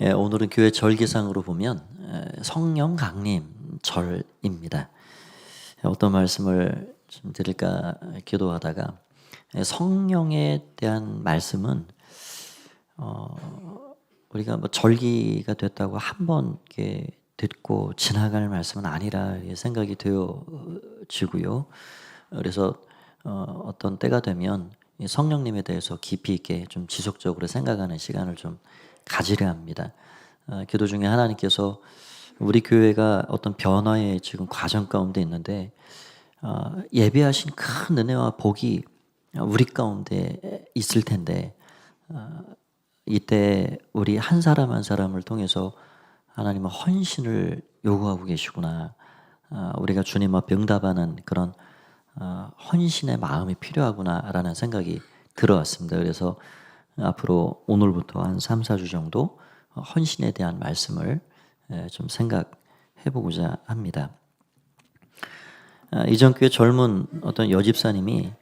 오늘은 교회 절기상으로 보면 성령 강림 절입니다. 어떤 말씀을 좀 드릴까 기도하다가 성령에 대한 말씀은 우리가 뭐 절기가 됐다고 한 번 이렇게 듣고 지나갈 말씀은 아니라 생각이 되어지고요. 그래서 어떤 때가 되면 이 성령님에 대해서 깊이 있게 좀 지속적으로 생각하는 시간을 좀 가지려 합니다. 기도 중에 하나님께서 우리 교회가 어떤 변화의 지금 과정 가운데 있는데 예비하신 큰 은혜와 복이 우리 가운데 있을 텐데 이때 우리 한 사람 한 사람을 통해서 하나님은 헌신을 요구하고 계시구나. 우리가 주님 앞에 응답하는 그런 헌신의 마음이 필요하구나라는 생각이 들어왔습니다. 그래서 앞으로 오늘부터 한 3, 4주 정도 헌신에 대한 말씀을 좀 생각해 보고자 합니다. 이전 교회 젊은 어떤 여집사님이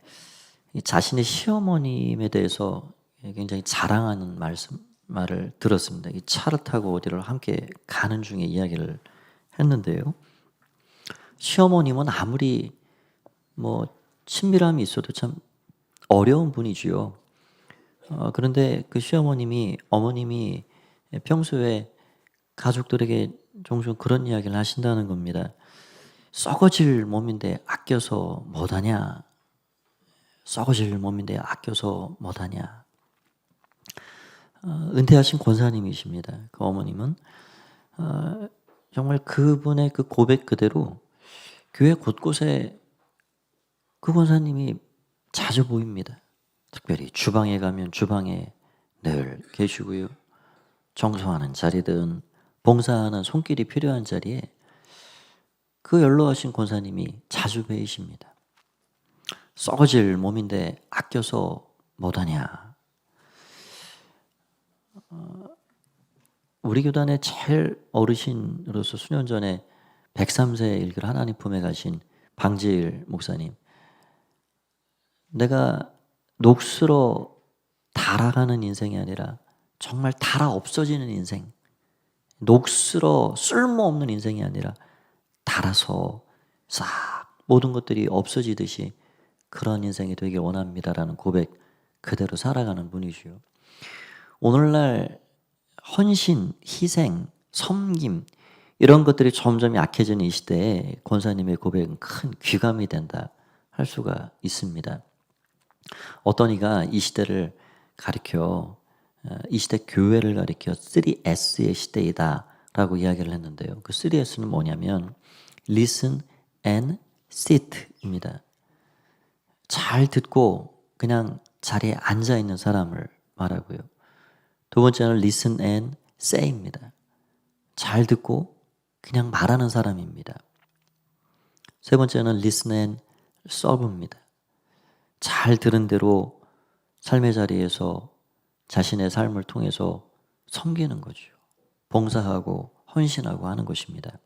자신의 시어머님에 대해서 굉장히 자랑하는 말을 들었습니다. 이 차를 타고 어디를 함께 가는 중에 이야기를 했는데요. 시어머님은 아무리 뭐 친밀함이 있어도 참 어려운 분이지요. 그런데 그 시어머님이 어머님이 평소에 가족들에게 종종 그런 이야기를 하신다는 겁니다. 썩어질 몸인데 아껴서 못하냐? 썩어질 몸인데 아껴서 못하냐? 은퇴하신 권사님이십니다. 그 어머님은 정말 그분의 그 고백 그대로 교회 곳곳에 그 권사님이 자주 보입니다. 특별히 주방에 가면 주방에 늘 계시고요. 청소하는 자리든 봉사하는 손길이 필요한 자리에 그 연로하신 권사님이 자주 뵈십니다. 썩어질 몸인데 아껴서 못하냐. 우리 교단의 제일 어르신으로서 수년 전에 103세 일기를 하나님 품에 가신 방지일 목사님. 내가 녹슬어 달아가는 인생이 아니라 정말 달아 없어지는 인생, 녹슬어 쓸모없는 인생이 아니라 달아서 싹 모든 것들이 없어지듯이 그런 인생이 되길 원합니다라는 고백 그대로 살아가는 분이죠. 오늘날 헌신, 희생, 섬김 이런 것들이 점점 약해지는 이 시대에 권사님의 고백은 큰 귀감이 된다 할 수가 있습니다. 어떤 이가 이 시대를 가리켜 이 시대 교회를 가리켜 3S의 시대이다 라고 이야기를 했는데요. 그 3S는 뭐냐면 Listen and Sit입니다. 잘 듣고 그냥 자리에 앉아 있는 사람을 말하고요. 두 번째는 Listen and Say입니다. 잘 듣고 그냥 말하는 사람입니다. 세 번째는 Listen and Serve입니다. 잘 들은 대로 삶의 자리에서 자신의 삶을 통해서 섬기는 거죠. 봉사하고 헌신하고 하는 것입니다.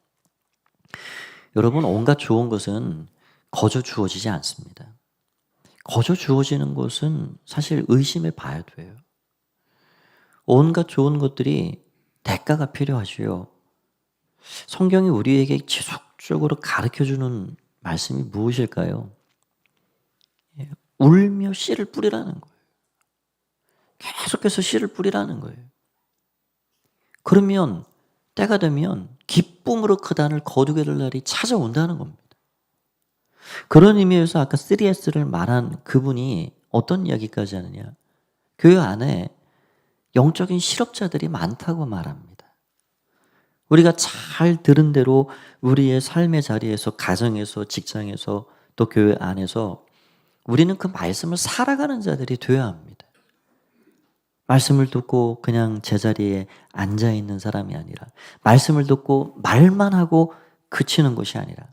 여러분, 온갖 좋은 것은 거저 주어지지 않습니다. 거저 주어지는 것은 사실 의심해 봐야 돼요. 온갖 좋은 것들이 대가가 필요하지요. 성경이 우리에게 지속적으로 가르쳐주는 말씀이 무엇일까요? 울며 씨를 뿌리라는 거예요. 계속해서 씨를 뿌리라는 거예요. 그러면 때가 되면 기쁨으로 그 단을 거두게 될 날이 찾아온다는 겁니다. 그런 의미에서 아까 3S를 말한 그분이 어떤 이야기까지 하느냐. 교회 안에 영적인 실업자들이 많다고 말합니다. 우리가 잘 들은 대로 우리의 삶의 자리에서, 가정에서, 직장에서, 또 교회 안에서 우리는 그 말씀을 살아가는 자들이 되어야 합니다. 말씀을 듣고 그냥 제자리에 앉아있는 사람이 아니라 말씀을 듣고 말만 하고 그치는 것이 아니라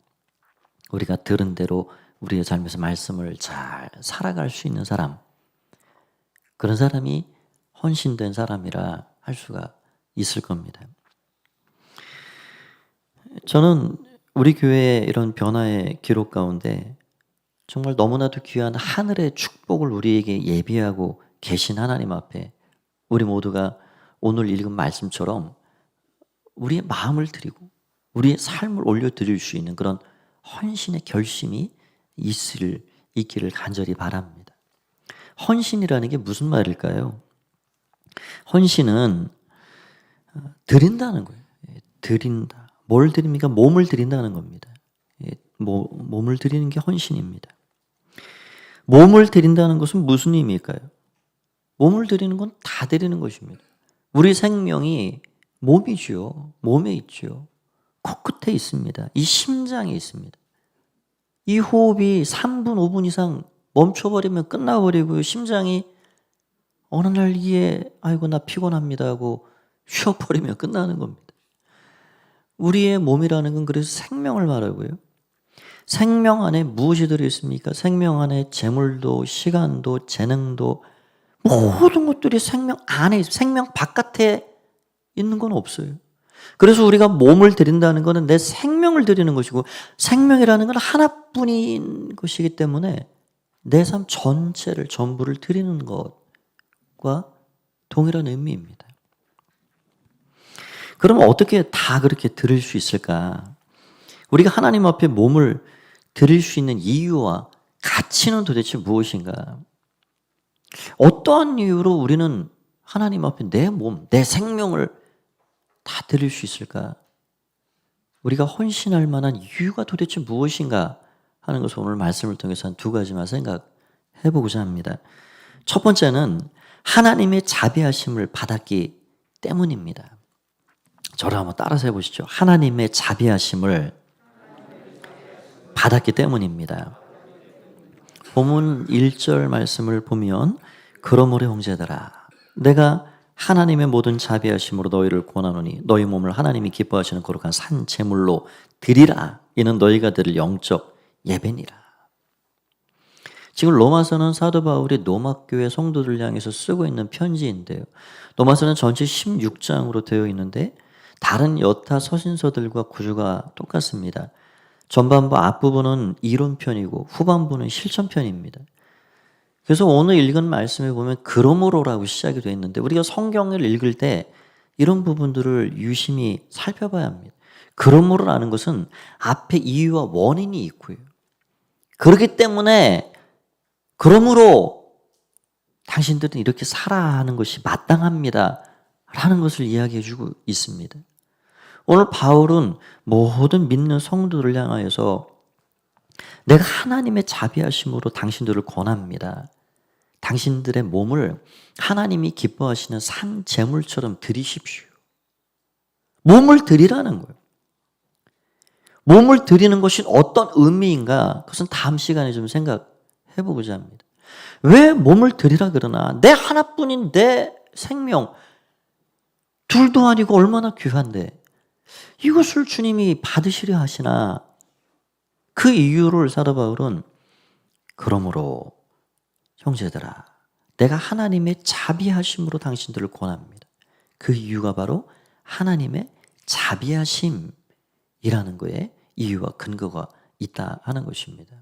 우리가 들은 대로 우리의 삶에서 말씀을 잘 살아갈 수 있는 사람, 그런 사람이 헌신된 사람이라 할 수가 있을 겁니다. 저는 우리 교회의 이런 변화의 기록 가운데 정말 너무나도 귀한 하늘의 축복을 우리에게 예비하고 계신 하나님 앞에 우리 모두가 오늘 읽은 말씀처럼 우리의 마음을 드리고 우리의 삶을 올려드릴 수 있는 그런 헌신의 결심이 있기를 간절히 바랍니다. 헌신이라는 게 무슨 말일까요? 헌신은 드린다는 거예요. 드린다. 뭘 드립니까? 몸을 드린다는 겁니다. 몸을 드리는 게 헌신입니다. 몸을 드린다는 것은 무슨 의미일까요? 몸을 드리는 건 다 드리는 것입니다. 우리 생명이 몸이죠. 몸에 있죠. 코끝에 있습니다. 이 심장에 있습니다. 이 호흡이 3분, 5분 이상 멈춰버리면 끝나버리고요. 심장이 어느 날 아이고 나 피곤합니다 하고 쉬어버리면 끝나는 겁니다. 우리의 몸이라는 건 그래서 생명을 말하고요. 생명 안에 무엇이 들어있습니까? 생명 안에 재물도 시간도 재능도 모든 것들이 생명 안에 생명 바깥에 있는 건 없어요. 그래서 우리가 몸을 드린다는 것은 내 생명을 드리는 것이고 생명이라는 건 하나뿐인 것이기 때문에 내 삶 전체를 전부를 드리는 것과 동일한 의미입니다. 그러면 어떻게 다 그렇게 드릴 수 있을까? 우리가 하나님 앞에 몸을 드릴 수 있는 이유와 가치는 도대체 무엇인가? 어떠한 이유로 우리는 하나님 앞에 내 몸, 내 생명을 다 드릴 수 있을까? 우리가 헌신할 만한 이유가 도대체 무엇인가 하는 것을 오늘 말씀을 통해서 한 두 가지만 생각해 보고자 합니다. 첫 번째는 하나님의 자비하심을 받았기 때문입니다. 저를 한번 따라서 해보시죠. 하나님의 자비하심을 받았기 때문입니다. 본문 1절 말씀을 보면 그러므로 형제들아 내가 하나님의 모든 자비하심으로 너희를 권하노니 너희 몸을 하나님이 기뻐하시는 거룩한 산 제물로 드리라. 이는 너희가 드릴 영적 예배니라. 지금 로마서는 사도 바울이 로마교회 성도들을 향해서 쓰고 있는 편지인데요. 로마서는 전체 16장으로 되어 있는데 다른 여타 서신서들과 구조가 똑같습니다. 전반부 앞부분은 이론편이고 후반부는 실천편입니다. 그래서 오늘 읽은 말씀에 보면 그러므로라고 시작이 되어 있는데 우리가 성경을 읽을 때 이런 부분들을 유심히 살펴봐야 합니다. 그러므로라는 것은 앞에 이유와 원인이 있고요. 그렇기 때문에 그러므로 당신들은 이렇게 살아야 하는 것이 마땅합니다 라는 것을 이야기해 주고 있습니다. 오늘 바울은 모든 믿는 성도들을 향하여서 내가 하나님의 자비하심으로 당신들을 권합니다. 당신들의 몸을 하나님이 기뻐하시는 산 제물처럼 드리십시오. 몸을 드리라는 거예요. 몸을 드리는 것이 어떤 의미인가? 그것은 다음 시간에 좀 생각해 보고자 합니다. 왜 몸을 드리라 그러나? 내 하나뿐인 내 생명 둘도 아니고 얼마나 귀한데 이것을 주님이 받으시려 하시나? 그 이유를 사도 바울은 그러므로 형제들아 내가 하나님의 자비하심으로 당신들을 권합니다. 그 이유가 바로 하나님의 자비하심이라는 거에 이유와 근거가 있다 하는 것입니다.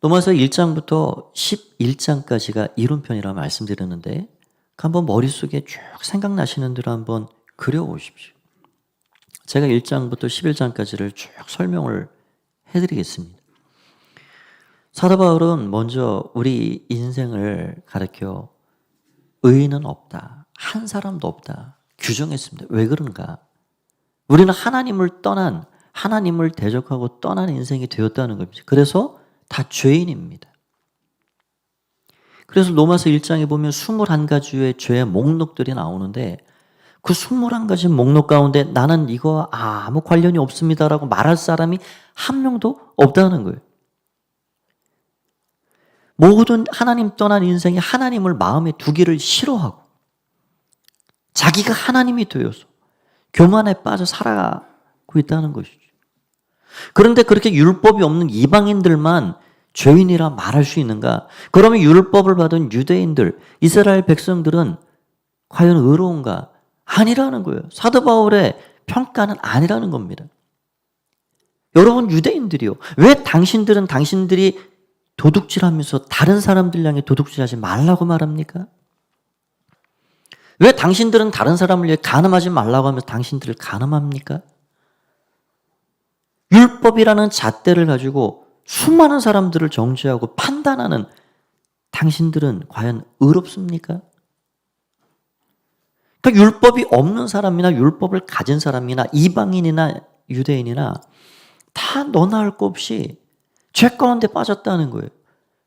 로마서 1장부터 11장까지가 이론편이라고 말씀드렸는데 한번 머릿속에 쭉 생각나시는 대로 한번 그려보십시오. 제가 1장부터 11장까지를 쭉 설명을 해드리겠습니다. 사도 바울은 먼저 우리 인생을 가르쳐 의인은 없다. 한 사람도 없다. 규정했습니다. 왜 그런가? 우리는 하나님을 떠난, 하나님을 대적하고 떠난 인생이 되었다는 겁니다. 그래서 다 죄인입니다. 그래서 로마서 1장에 보면 21가지의 죄의 목록들이 나오는데 그 21가지 목록 가운데 나는 이거와 아무 관련이 없습니다라고 말할 사람이 한 명도 없다는 거예요. 모든 하나님 떠난 인생이 하나님을 마음에 두기를 싫어하고 자기가 하나님이 되어서 교만에 빠져 살아가고 있다는 것이죠. 그런데 그렇게 율법이 없는 이방인들만 죄인이라 말할 수 있는가? 그러면 율법을 받은 유대인들, 이스라엘 백성들은 과연 의로운가? 아니라는 거예요. 사도 바울의 평가는 아니라는 겁니다. 여러분 유대인들이요. 왜 당신들은 당신들이 도둑질하면서 다른 사람들 향해 도둑질하지 말라고 말합니까? 왜 당신들은 다른 사람을 위해 간음하지 말라고 하면서 당신들을 간음합니까? 율법이라는 잣대를 가지고 수많은 사람들을 정죄하고 판단하는 당신들은 과연 의롭습니까? 그러니까 율법이 없는 사람이나 율법을 가진 사람이나 이방인이나 유대인이나 다 너나 할 것 없이 죄 가운데 빠졌다는 거예요.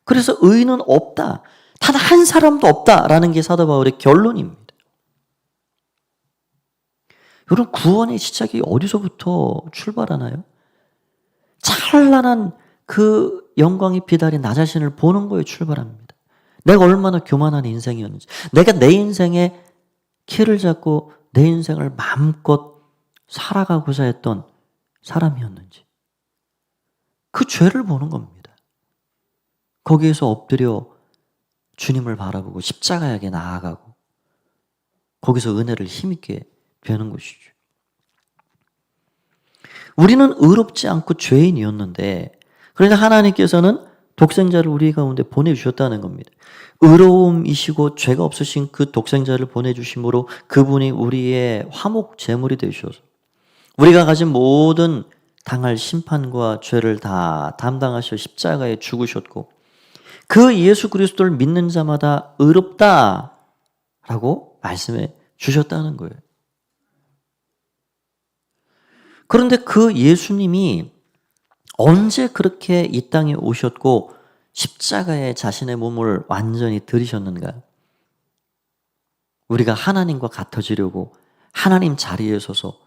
그래서 의인은 없다. 단 한 사람도 없다라는 게 사도 바울의 결론입니다. 여러분, 구원의 시작이 어디서부터 출발하나요? 찬란한 그 영광이 비달인 나 자신을 보는 거에 출발합니다. 내가 얼마나 교만한 인생이었는지, 내가 내 인생에 키를 잡고 내 인생을 마음껏 살아가고자 했던 사람이었는지, 그 죄를 보는 겁니다. 거기에서 엎드려 주님을 바라보고 십자가에게 나아가고 거기서 은혜를 힘있게 되는 것이죠. 우리는 의롭지 않고 죄인이었는데, 그러나 하나님께서는 독생자를 우리 가운데 보내주셨다는 겁니다. 의로움이시고 죄가 없으신 그 독생자를 보내주심으로 그분이 우리의 화목 제물이 되셔서 우리가 가진 모든 당할 심판과 죄를 다 담당하셔 십자가에 죽으셨고, 그 예수 그리스도를 믿는 자마다 의롭다라고 말씀해 주셨다는 거예요. 그런데 그 예수님이 언제 그렇게 이 땅에 오셨고 십자가에 자신의 몸을 완전히 들이셨는가? 우리가 하나님과 같아지려고 하나님 자리에 서서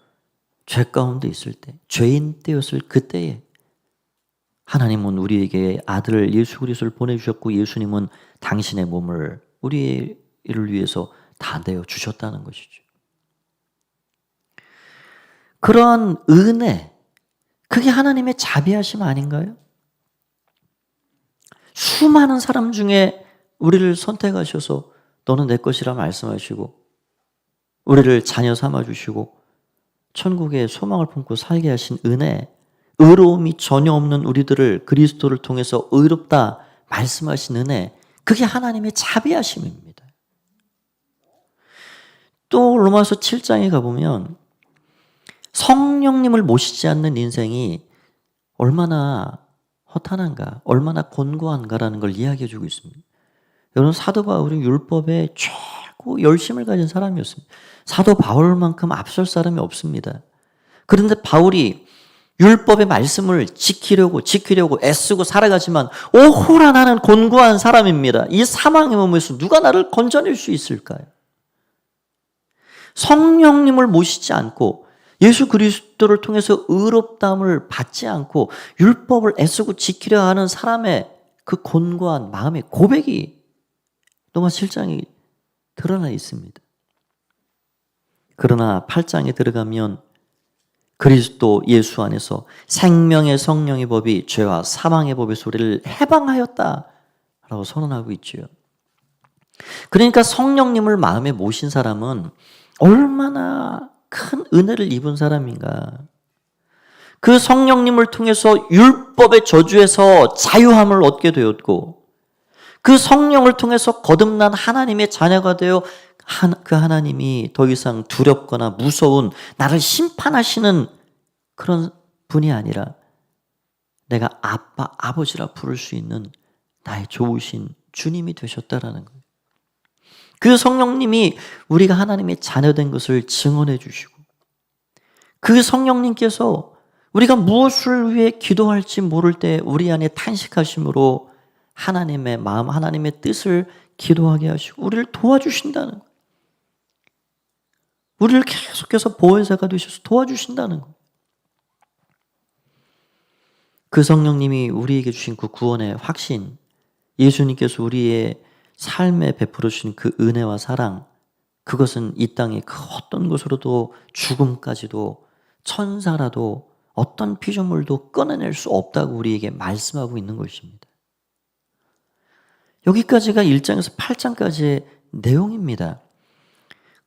죄 가운데 있을 때, 죄인 때였을 그때에 하나님은 우리에게 아들 예수 그리스도를 보내주셨고 예수님은 당신의 몸을 우리를 위해서 다 내어 주셨다는 것이죠. 그러한 은혜, 그게 하나님의 자비하심 아닌가요? 수많은 사람 중에 우리를 선택하셔서 너는 내 것이라 말씀하시고 우리를 자녀 삼아주시고 천국의 소망을 품고 살게 하신 은혜, 의로움이 전혀 없는 우리들을 그리스도를 통해서 의롭다 말씀하신 은혜, 그게 하나님의 자비하심입니다. 또 로마서 7장에 가보면 성령님을 모시지 않는 인생이 얼마나 허탄한가, 얼마나 곤고한가라는 걸 이야기해 주고 있습니다. 여러분, 사도 바울이 율법에 최고 열심을 가진 사람이었습니다. 사도 바울만큼 앞설 사람이 없습니다. 그런데 바울이 율법의 말씀을 지키려고 애쓰고 살아가지만 오호라 나는 곤고한 사람입니다. 이 사망의 몸에서 누가 나를 건져낼 수 있을까요? 성령님을 모시지 않고 예수 그리스도를 통해서 의롭다함을 받지 않고 율법을 애쓰고 지키려 하는 사람의 그 곤고한 마음의 고백이 로마 7장에 드러나 있습니다. 그러나 8장에 들어가면 그리스도 예수 안에서 생명의 성령의 법이 죄와 사망의 법에서 우리를 해방하였다라고 선언하고 있지요. 그러니까 성령님을 마음에 모신 사람은 얼마나 큰 은혜를 입은 사람인가. 그 성령님을 통해서 율법의 저주에서 자유함을 얻게 되었고, 그 성령을 통해서 거듭난 하나님의 자녀가 되어 그 하나님이 더 이상 두렵거나 무서운 나를 심판하시는 그런 분이 아니라 내가 아빠, 아버지라 부를 수 있는 나의 좋으신 주님이 되셨다라는 거예요. 그 성령님이 우리가 하나님의 자녀된 것을 증언해 주시고, 그 성령님께서 우리가 무엇을 위해 기도할지 모를 때 우리 안에 탄식하심으로 하나님의 마음, 하나님의 뜻을 기도하게 하시고 우리를 도와주신다는 거예요. 우리를 계속해서 보혜사가 되셔서 도와주신다는 거예요. 그 성령님이 우리에게 주신 그 구원의 확신, 예수님께서 우리의 삶에 베풀어 주신 그 은혜와 사랑, 그것은 이 땅의 그 어떤 것으로도 죽음까지도 천사라도 어떤 피조물도 끊어낼 수 없다고 우리에게 말씀하고 있는 것입니다. 여기까지가 1장에서 8장까지의 내용입니다.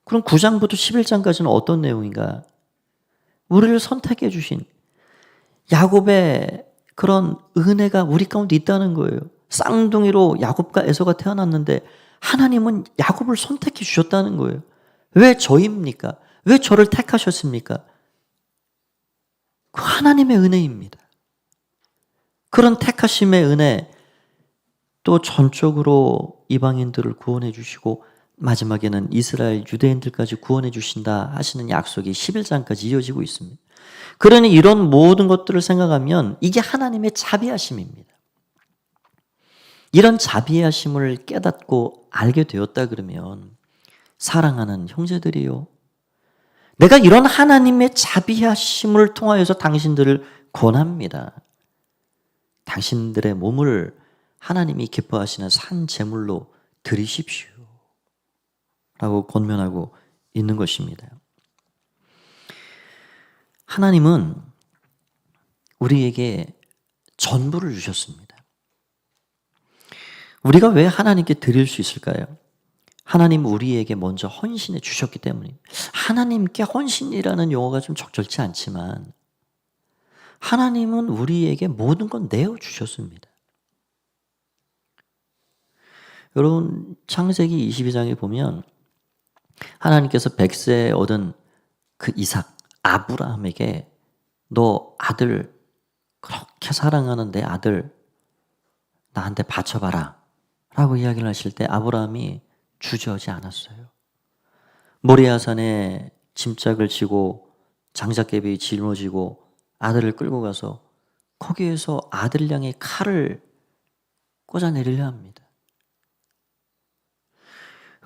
그럼 9장부터 11장까지는 어떤 내용인가? 우리를 선택해 주신 야곱의 그런 은혜가 우리 가운데 있다는 거예요. 쌍둥이로 야곱과 에서가 태어났는데 하나님은 야곱을 선택해 주셨다는 거예요. 왜 저입니까? 왜 저를 택하셨습니까? 그 하나님의 은혜입니다. 그런 택하심의 은혜, 또 전적으로 이방인들을 구원해 주시고 마지막에는 이스라엘 유대인들까지 구원해 주신다 하시는 약속이 11장까지 이어지고 있습니다. 그러니 이런 모든 것들을 생각하면 이게 하나님의 자비하심입니다. 이런 자비하심을 깨닫고 알게 되었다 그러면 사랑하는 형제들이요, 내가 이런 하나님의 자비하심을 통하여서 당신들을 권합니다. 당신들의 몸을 하나님이 기뻐하시는 산 제물로 드리십시오 라고 권면하고 있는 것입니다. 하나님은 우리에게 전부를 주셨습니다. 우리가 왜 하나님께 드릴 수 있을까요? 하나님 우리에게 먼저 헌신해 주셨기 때문입니다. 하나님께 헌신이라는 용어가 좀 적절치 않지만 하나님은 우리에게 모든 건 내어주셨습니다. 여러분, 창세기 22장에 보면 하나님께서 100세에 얻은 그 이삭, 아브라함에게 너 아들, 그렇게 사랑하는 내 아들 나한테 바쳐봐라 라고 이야기를 하실 때 아브라함이 주저하지 않았어요. 모리아산에 짐짝을 지고 장작개비에 짊어지고 아들을 끌고 가서 거기에서 아들 향해 칼을 꽂아내리려 합니다.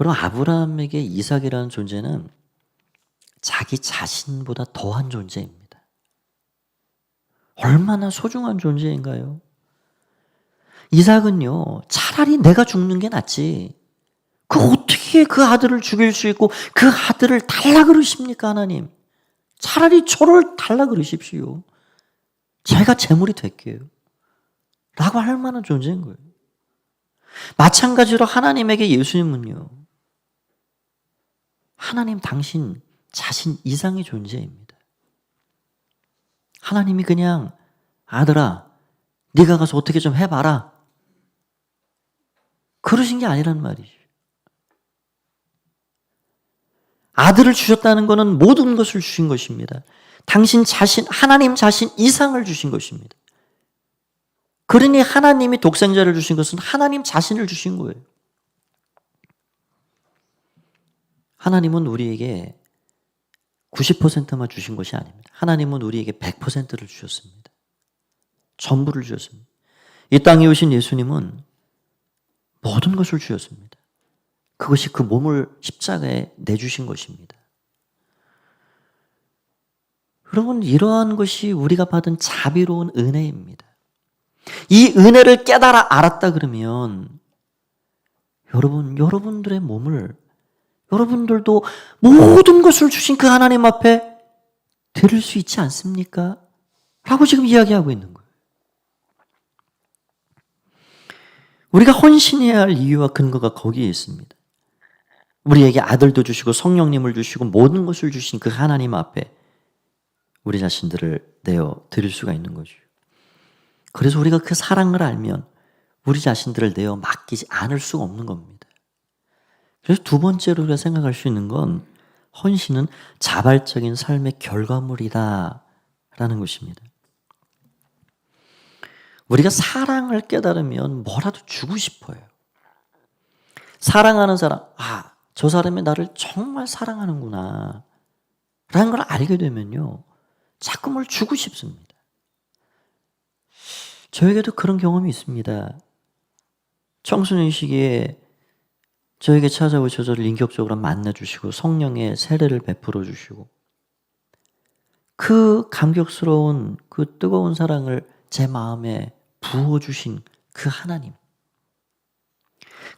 여러분, 아브라함에게 이삭이라는 존재는 자기 자신보다 더한 존재입니다. 얼마나 소중한 존재인가요? 이삭은요, 차라리 내가 죽는 게 낫지. 어떻게 그 아들을 죽일 수 있고 그 아들을 달라 그러십니까, 하나님? 차라리 저를 달라 그러십시오. 제가 제물이 될게요. 라고 할 만한 존재인 거예요. 마찬가지로 하나님에게 예수님은요, 하나님 당신 자신 이상의 존재입니다. 하나님이 그냥 아들아, 네가 가서 어떻게 좀 해봐라, 그러신 게 아니란 말이죠. 아들을 주셨다는 것은 모든 것을 주신 것입니다. 당신 자신, 하나님 자신 이상을 주신 것입니다. 그러니 하나님이 독생자를 주신 것은 하나님 자신을 주신 거예요. 하나님은 우리에게 90%만 주신 것이 아닙니다. 하나님은 우리에게 100%를 주셨습니다. 전부를 주셨습니다. 이 땅에 오신 예수님은 모든 것을 주셨습니다. 그것이 그 몸을 십자가에 내주신 것입니다. 여러분, 이러한 것이 우리가 받은 자비로운 은혜입니다. 이 은혜를 깨달아 알았다 그러면 여러분들의 몸을, 여러분들도 모든 것을 주신 그 하나님 앞에 드릴 수 있지 않습니까? 라고 지금 이야기하고 있는 거예요. 우리가 헌신해야 할 이유와 근거가 거기에 있습니다. 우리에게 아들도 주시고 성령님을 주시고 모든 것을 주신 그 하나님 앞에 우리 자신들을 내어 드릴 수가 있는 거죠. 그래서 우리가 그 사랑을 알면 우리 자신들을 내어 맡기지 않을 수가 없는 겁니다. 그래서 두 번째로 우리가 생각할 수 있는 건 헌신은 자발적인 삶의 결과물이다 라는 것입니다. 우리가 사랑을 깨달으면 뭐라도 주고 싶어요. 사랑하는 사람, 저 사람이 나를 정말 사랑하는구나 라는 걸 알게 되면요, 자꾸 뭘 주고 싶습니다. 저에게도 그런 경험이 있습니다. 청소년 시기에 저에게 찾아오셔서 저를 인격적으로 만나주시고 성령의 세례를 베풀어 주시고 그 감격스러운 그 뜨거운 사랑을 제 마음에 부어주신 그 하나님,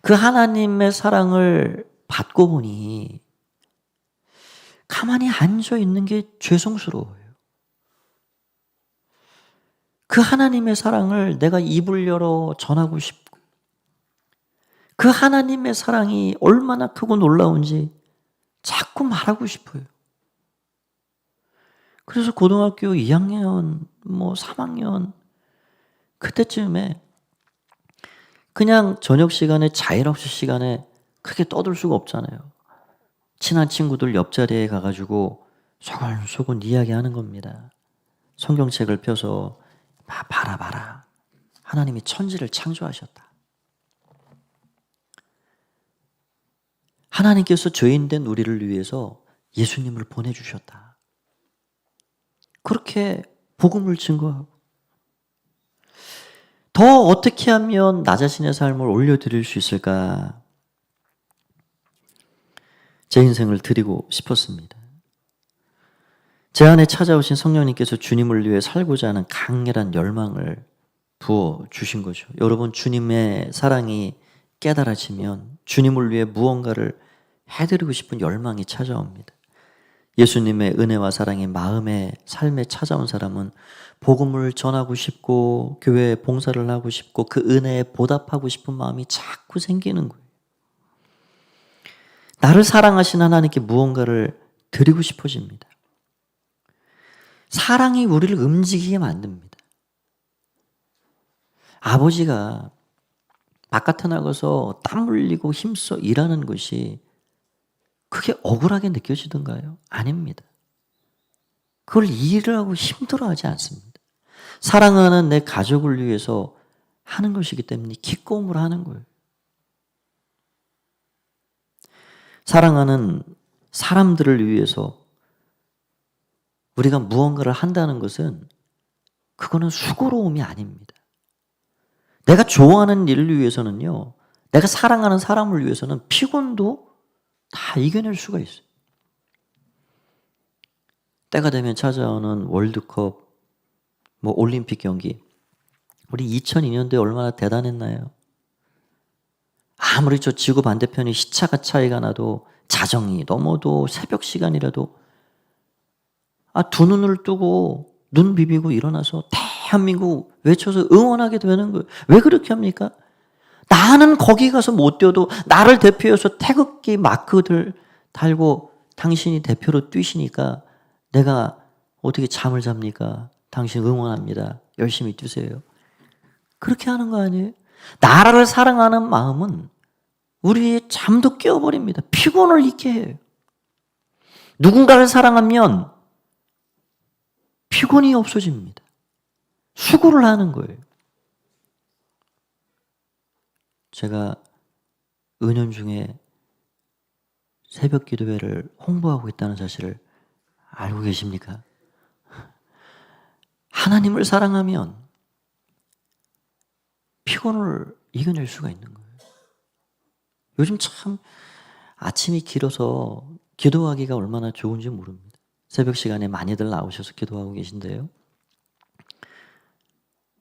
그 하나님의 사랑을 받고 보니 가만히 앉아 있는 게 죄송스러워요. 그 하나님의 사랑을 내가 입을 열어 전하고 싶고 그 하나님의 사랑이 얼마나 크고 놀라운지 자꾸 말하고 싶어요. 그래서 고등학교 2학년, 3학년 그때쯤에 그냥 저녁 시간에 자율학습 시간에 크게 떠들 수가 없잖아요. 친한 친구들 옆자리에 가가지고 소곤소곤 이야기하는 겁니다. 성경책을 펴서 봐라. 하나님이 천지를 창조하셨다. 하나님께서 죄인된 우리를 위해서 예수님을 보내주셨다. 그렇게 복음을 증거하고 더 어떻게 하면 나 자신의 삶을 올려드릴 수 있을까? 제 인생을 드리고 싶었습니다. 제 안에 찾아오신 성령님께서 주님을 위해 살고자 하는 강렬한 열망을 부어주신 거죠. 여러분, 주님의 사랑이 깨달아지면 주님을 위해 무언가를 해드리고 싶은 열망이 찾아옵니다. 예수님의 은혜와 사랑이 마음에 삶에 찾아온 사람은 복음을 전하고 싶고 교회에 봉사를 하고 싶고 그 은혜에 보답하고 싶은 마음이 자꾸 생기는 거예요. 나를 사랑하신 하나님께 무언가를 드리고 싶어집니다. 사랑이 우리를 움직이게 만듭니다. 아버지가 바깥에 나가서 땀 흘리고 힘써 일하는 것이 그게 억울하게 느껴지던가요? 아닙니다. 그걸 일을 하고 힘들어하지 않습니다. 사랑하는 내 가족을 위해서 하는 것이기 때문에 기꺼움으로 하는 거예요. 사랑하는 사람들을 위해서 우리가 무언가를 한다는 것은 그거는 수고로움이 아닙니다. 내가 좋아하는 일을 위해서는요, 내가 사랑하는 사람을 위해서는 피곤도 다 이겨낼 수가 있어요. 때가 되면 찾아오는 월드컵, 올림픽 경기. 우리 2002년도에 얼마나 대단했나요? 아무리 저 지구 반대편이 시차가 차이가 나도 자정이 넘어도 새벽 시간이라도 두 눈을 뜨고 눈 비비고 일어나서 대한민국 외쳐서 응원하게 되는 거예요. 왜 그렇게 합니까? 나는 거기 가서 못 뛰어도 나를 대표해서 태극기 마크들 달고 당신이 대표로 뛰시니까 내가 어떻게 잠을 잡니까? 당신 응원합니다. 열심히 뛰세요. 그렇게 하는 거 아니에요? 나라를 사랑하는 마음은 우리의 잠도 깨워버립니다. 피곤을 잊게 해요. 누군가를 사랑하면 피곤이 없어집니다. 수고를 하는 거예요. 제가 은연중에 새벽 기도회를 홍보하고 있다는 사실을 알고 계십니까? 하나님을 사랑하면 피곤을 이겨낼 수가 있는 거예요. 요즘 참 아침이 길어서 기도하기가 얼마나 좋은지 모릅니다. 새벽 시간에 많이들 나오셔서 기도하고 계신데요.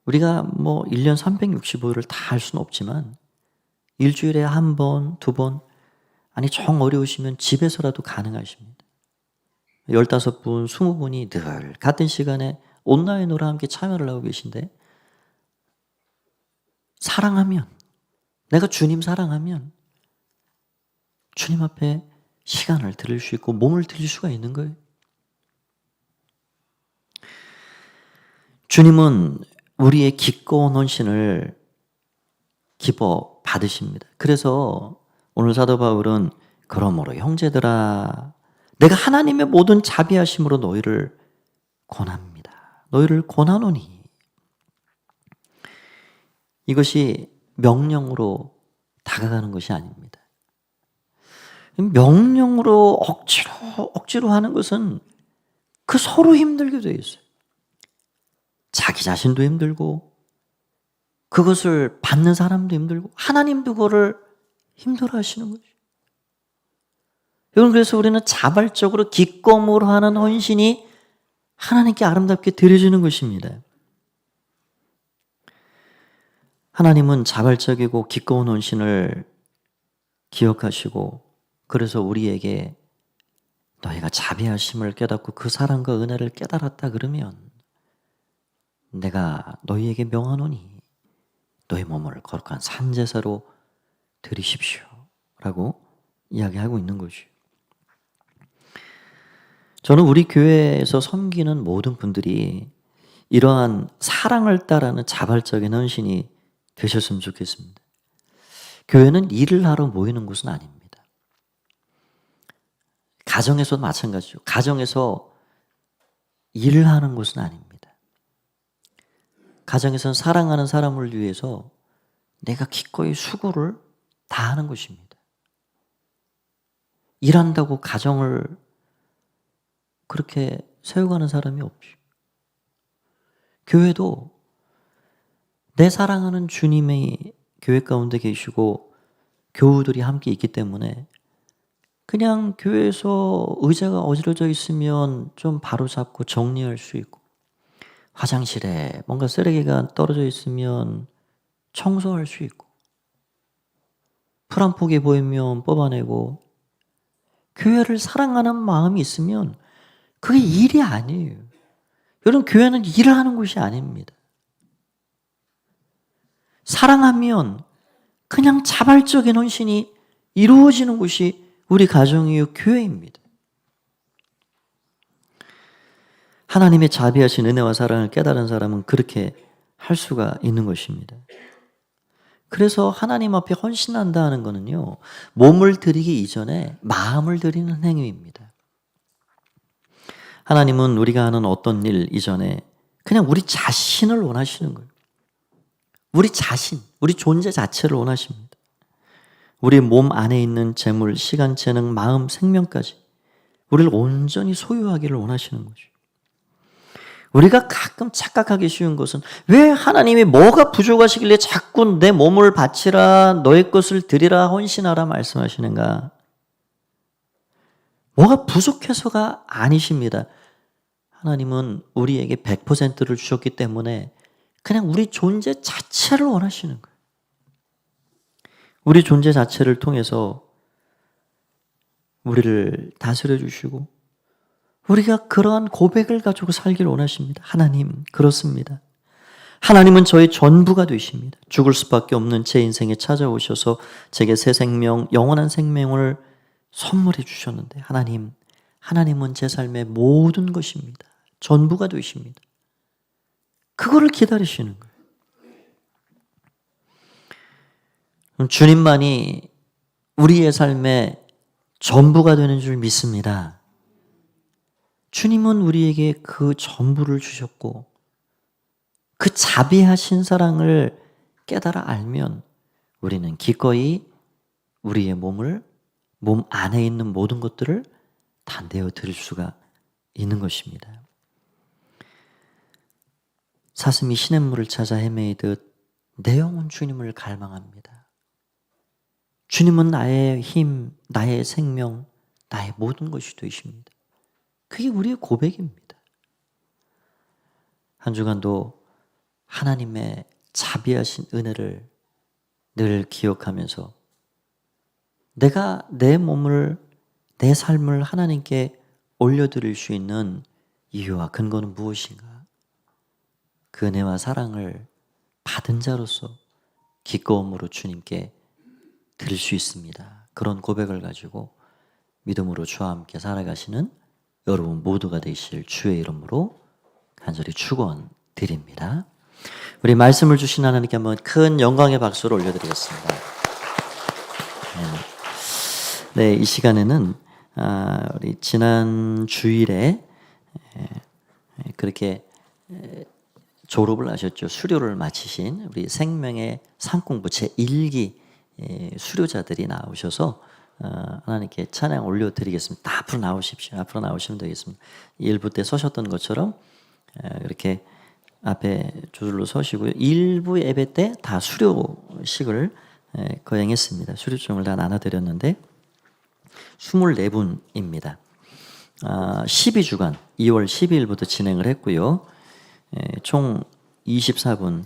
우리가 1년 365일을 다 할 수는 없지만 일주일에 한 번, 두 번, 아니 정 어려우시면 집에서라도 가능하십니다. 15분, 20분이 늘 같은 시간에 온라인으로 함께 참여를 하고 계신데 사랑하면, 내가 주님 사랑하면 주님 앞에 시간을 드릴 수 있고 몸을 드릴 수가 있는 거예요. 주님은 우리의 기꺼운 헌신을 기뻐 받으십니다. 그래서 오늘 사도 바울은 그러므로 형제들아 내가 하나님의 모든 자비하심으로 너희를 권합니다. 너희를 권하노니. 이것이 명령으로 다가가는 것이 아닙니다. 명령으로 억지로 하는 것은 그 서로 힘들게 돼 있어요. 자기 자신도 힘들고 그것을 받는 사람도 힘들고 하나님도 그거를 힘들어 하시는 거죠. 여러분, 그래서 우리는 자발적으로 기꺼움으로 하는 헌신이 하나님께 아름답게 드려지는 것입니다. 하나님은 자발적이고 기꺼운 헌신을 기억하시고 그래서 우리에게 너희가 자비하심을 깨닫고 그 사랑과 은혜를 깨달았다 그러면 내가 너희에게 명하노니 너희 몸을 거룩한 산제사로 드리십시오 라고 이야기하고 있는 거죠. 저는 우리 교회에서 섬기는 모든 분들이 이러한 사랑을 따르는 자발적인 헌신이 되셨으면 좋겠습니다. 교회는 일을 하러 모이는 곳은 아닙니다. 가정에서도 마찬가지죠. 가정에서 일을 하는 것은 아닙니다. 가정에서는 사랑하는 사람을 위해서 내가 기꺼이 수고를 다하는 것입니다. 일한다고 가정을 그렇게 세워가는 사람이 없죠. 교회도 내 사랑하는 주님의 교회 가운데 계시고 교우들이 함께 있기 때문에 그냥 교회에서 의자가 어지러져 있으면 좀 바로잡고 정리할 수 있고, 화장실에 뭔가 쓰레기가 떨어져 있으면 청소할 수 있고, 풀 한 폭이 보이면 뽑아내고, 교회를 사랑하는 마음이 있으면 그게 일이 아니에요. 여러분, 교회는 일을 하는 곳이 아닙니다. 사랑하면 그냥 자발적인 헌신이 이루어지는 곳이 우리 가정이요 교회입니다. 하나님의 자비하신 은혜와 사랑을 깨달은 사람은 그렇게 할 수가 있는 것입니다. 그래서 하나님 앞에 헌신한다는 것은요, 몸을 드리기 이전에 마음을 드리는 행위입니다. 하나님은 우리가 하는 어떤 일 이전에 그냥 우리 자신을 원하시는 거예요. 우리 자신, 우리 존재 자체를 원하십니다. 우리 몸 안에 있는 재물, 시간, 재능, 마음, 생명까지 우리를 온전히 소유하기를 원하시는 거죠. 우리가 가끔 착각하기 쉬운 것은 왜 하나님이 뭐가 부족하시길래 자꾸 내 몸을 바치라, 너의 것을 드리라, 헌신하라 말씀하시는가? 뭐가 부족해서가 아니십니다. 하나님은 우리에게 100%를 주셨기 때문에 그냥 우리 존재 자체를 원하시는 거예요. 우리 존재 자체를 통해서 우리를 다스려 주시고 우리가 그러한 고백을 가지고 살기를 원하십니다. 하나님, 그렇습니다. 하나님은 저의 전부가 되십니다. 죽을 수밖에 없는 제 인생에 찾아오셔서 제게 새 생명, 영원한 생명을 선물해 주셨는데 하나님은 제 삶의 모든 것입니다. 전부가 되십니다. 그거를 기다리시는 거예요. 주님만이 우리의 삶의 전부가 되는 줄 믿습니다. 주님은 우리에게 그 전부를 주셨고 그 자비하신 사랑을 깨달아 알면 우리는 기꺼이 우리의 몸 안에 있는 모든 것들을 다 내어 드릴 수가 있는 것입니다. 사슴이 시냇물을 찾아 헤매이듯 내 영혼 주님을 갈망합니다. 주님은 나의 힘, 나의 생명, 나의 모든 것이 되십니다. 그게 우리의 고백입니다. 한 주간도 하나님의 자비하신 은혜를 늘 기억하면서 내가 내 몸을, 내 삶을 하나님께 올려드릴 수 있는 이유와 근거는 무엇인가? 그 은혜와 사랑을 받은 자로서 기꺼움으로 주님께 드릴 수 있습니다. 그런 고백을 가지고 믿음으로 주와 함께 살아가시는 여러분 모두가 되실 주의 이름으로 간절히 축원드립니다. 우리 말씀을 주신 하나님께 한번 큰 영광의 박수를 올려드리겠습니다. 네, 이 시간에는 우리 지난 주일에 그렇게 졸업을 하셨죠. 수료를 마치신 우리 생명의 상공부 제1기 수료자들이 나오셔서 하나님께 찬양 올려드리겠습니다. 다 앞으로 나오십시오. 앞으로 나오시면 되겠습니다. 1부 때 서셨던 것처럼 이렇게 앞에 두 줄로 서시고요. 1부 예배 때 다 수료식을 거행했습니다. 수료증을 다 나눠드렸는데 24분입니다. 12주간 2월 12일부터 진행을 했고요. 총 24분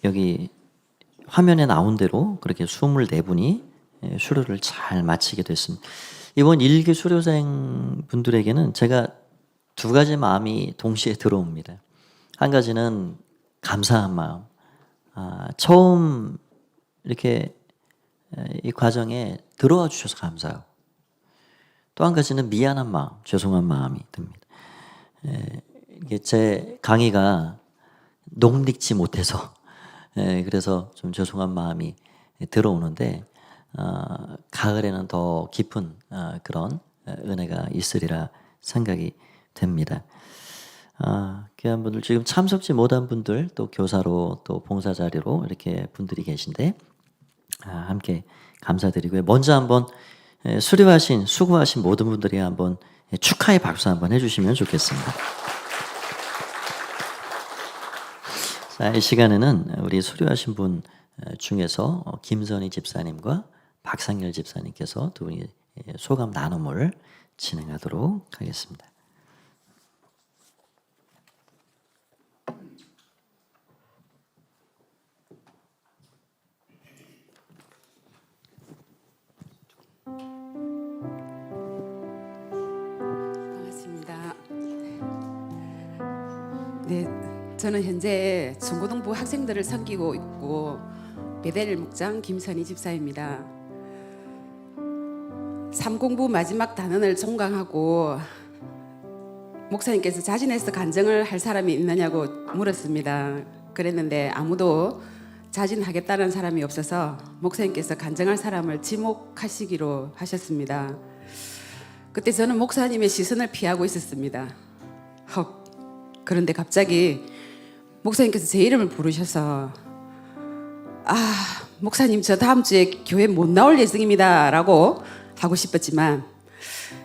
여기 화면에 나온 대로 그렇게 24분이 수료를 잘 마치게 됐습니다. 이번 1기 수료생 분들에게는 제가 두 가지 마음이 동시에 들어옵니다. 한 가지는 감사한 마음. 처음 이렇게 이 과정에 들어와 주셔서 감사하고 또 한 가지는 미안한 마음, 죄송한 마음이 듭니다. 이게 제 강의가 녹록지 못해서 그래서 좀 죄송한 마음이 들어오는데 가을에는 더 깊은 그런 은혜가 있으리라 생각이 됩니다. 귀한 분들, 지금 참석지 못한 분들, 또 교사로 또 봉사 자리로 이렇게 분들이 계신데 함께 감사드리고요. 먼저 한번 수고하신 모든 분들이 한번 축하의 박수 한번 해주시면 좋겠습니다. 자, 이 시간에는 우리 수료하신 분 중에서 김선희 집사님과 박상열 집사님께서 두 분이 소감 나눔을 진행하도록 하겠습니다. 반갑습니다. 네, 저는 현재 중고등부 학생들을 섬기고 있고 베델 목장 김선희 집사입니다. 삼공부 마지막 단원을 종강하고 목사님께서 자진해서 간증을 할 사람이 있느냐고 물었습니다. 그랬는데 아무도 자진하겠다는 사람이 없어서 목사님께서 간증할 사람을 지목하시기로 하셨습니다. 그때 저는 목사님의 시선을 피하고 있었습니다. 그런데 갑자기 목사님께서 제 이름을 부르셔서 목사님 저 다음 주에 교회 못 나올 예정입니다 라고 하고 싶었지만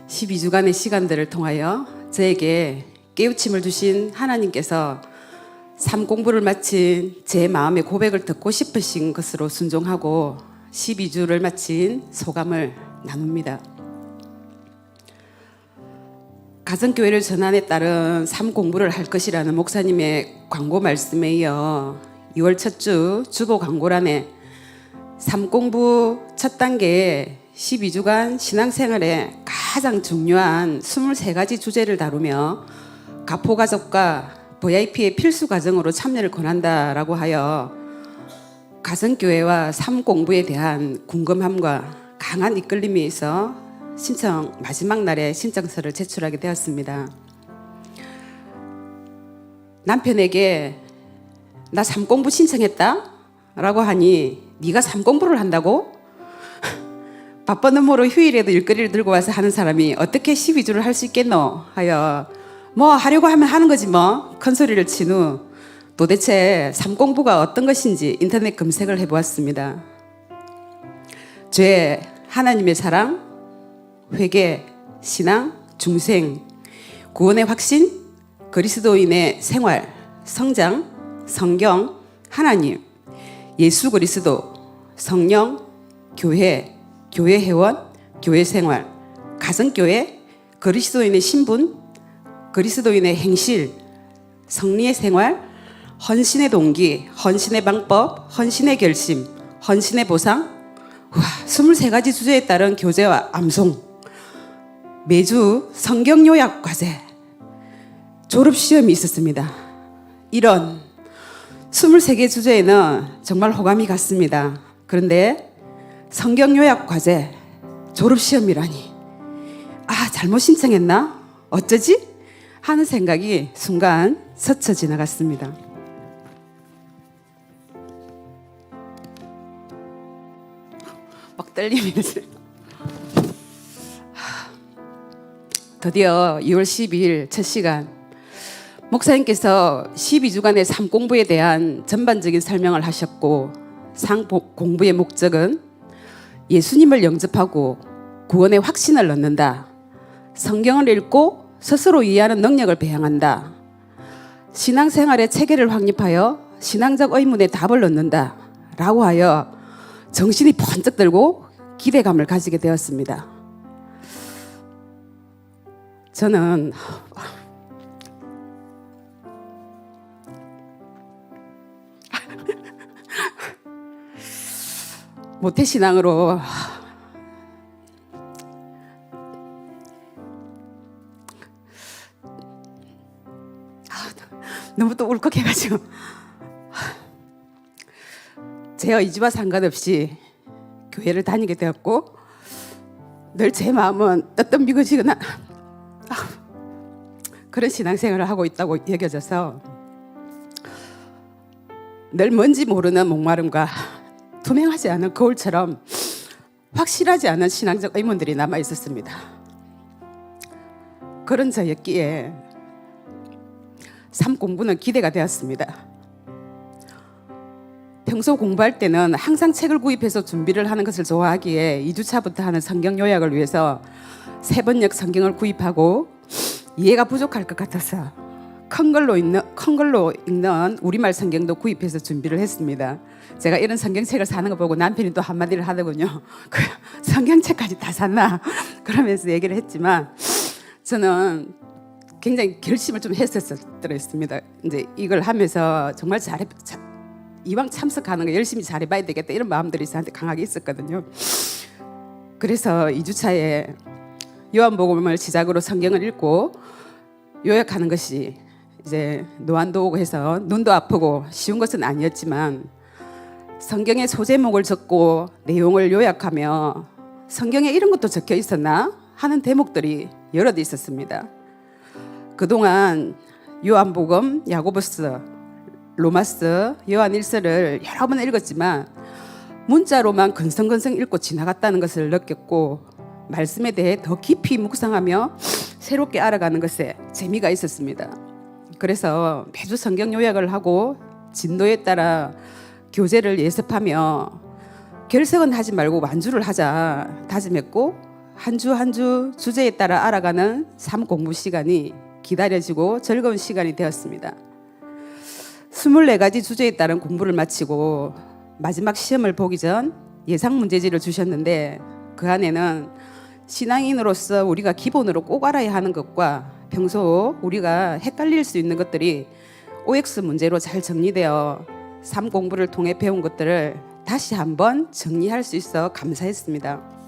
12주간의 시간들을 통하여 저에게 깨우침을 주신 하나님께서 삶 공부를 마친 제 마음의 고백을 듣고 싶으신 것으로 순종하고 12주를 마친 소감을 나눕니다. 가정교회를 전환에 따른 삶 공부를 할 것이라는 목사님의 광고 말씀에 이어 2월 첫 주 주보 광고란에 삶 공부 첫 단계에 12주간 신앙생활에 가장 중요한 23가지 주제를 다루며 가포가족과 VIP의 필수 과정으로 참여를 권한다라고 하여 가정교회와 삶 공부에 대한 궁금함과 강한 이끌림이 있어 마지막 날에 신청서를 제출하게 되었습니다. 남편에게 나 삶공부 신청했다? 라고 하니 네가 삶공부를 한다고? 바쁜 업무로 휴일에도 일거리를 들고 와서 하는 사람이 어떻게 12주를 할 수 있겠노? 하여 뭐 하려고 하면 하는 거지 뭐 큰 소리를 친 후 도대체 삶공부가 어떤 것인지 인터넷 검색을 해보았습니다. 죄, 하나님의 사랑, 회개, 신앙, 중생, 구원의 확신, 그리스도인의 생활, 성장, 성경, 하나님, 예수 그리스도, 성령, 교회, 교회 회원, 교회 생활, 가정교회, 그리스도인의 신분, 그리스도인의 행실, 성리의 생활, 헌신의 동기, 헌신의 방법, 헌신의 결심, 헌신의 보상, 23가지 주제에 따른 교재와 암송, 매주 성경 요약 과제, 졸업시험이 있었습니다. 이런 23개 주제에는 정말 호감이 갔습니다. 그런데 성경 요약 과제, 졸업시험이라니 잘못 신청했나? 어쩌지? 하는 생각이 순간 스쳐 지나갔습니다. 막 떨림이 있어요. 드디어 2월 12일 첫 시간 목사님께서 12주간의 삶 공부에 대한 전반적인 설명을 하셨고 삶 공부의 목적은 예수님을 영접하고 구원의 확신을 넣는다. 성경을 읽고 스스로 이해하는 능력을 배양한다. 신앙생활의 체계를 확립하여 신앙적 의문에 답을 넣는다. 라고 하여 정신이 번쩍 들고 기대감을 가지게 되었습니다. 저는 모태신앙으로 너무 또 울컥해가지고 제 의지와 상관없이 교회를 다니게 되었고 늘 제 마음은 떳떳미거지거나 그런 신앙생활을 하고 있다고 여겨져서 늘 뭔지 모르는 목마름과 투명하지 않은 거울처럼 확실하지 않은 신앙적 의문들이 남아 있었습니다. 그런 저였기에 삶 공부는 기대가 되었습니다. 평소 공부할 때는 항상 책을 구입해서 준비를 하는 것을 좋아하기에 2주차부터 하는 성경 요약을 위해서 3번역 성경을 구입하고 이해가 부족할 것 같아서 큰 걸로 읽는 우리말 성경도 구입해서 준비를 했습니다. 제가 이런 성경책을 사는 거 보고 남편이 또 한마디를 하더군요. 그 성경책까지 다 샀나? 그러면서 얘기를 했지만 저는 굉장히 결심을 좀 했었습니다. 이제 이걸 하면서 정말 이왕 참석하는 거 열심히 잘해봐야 되겠다 이런 마음들이 저한테 강하게 있었거든요. 그래서 2주차에 요한복음을 시작으로 성경을 읽고 요약하는 것이 이제 노안도 오고 해서 눈도 아프고 쉬운 것은 아니었지만 성경의 소제목을 적고 내용을 요약하며 성경에 이런 것도 적혀 있었나 하는 대목들이 여러 개 있었습니다. 그동안 요한복음, 야고보서, 로마서, 요한일서를 여러 번 읽었지만 문자로만 건성건성 읽고 지나갔다는 것을 느꼈고 말씀에 대해 더 깊이 묵상하며 새롭게 알아가는 것에 재미가 있었습니다. 그래서 매주 성경 요약을 하고 진도에 따라 교재를 예습하며 결석은 하지 말고 완주를 하자 다짐했고 한 주 한 주 주제에 따라 알아가는 삶 공부 시간이 기다려지고 즐거운 시간이 되었습니다. 24가지 주제에 따른 공부를 마치고 마지막 시험을 보기 전 예상 문제지를 주셨는데 그 안에는 신앙인으로서 우리가 기본으로 꼭 알아야 하는 것과 평소 우리가 헷갈릴 수 있는 것들이 OX 문제로 잘 정리되어 삶 공부를 통해 배운 것들을 다시 한번 정리할 수 있어 감사했습니다.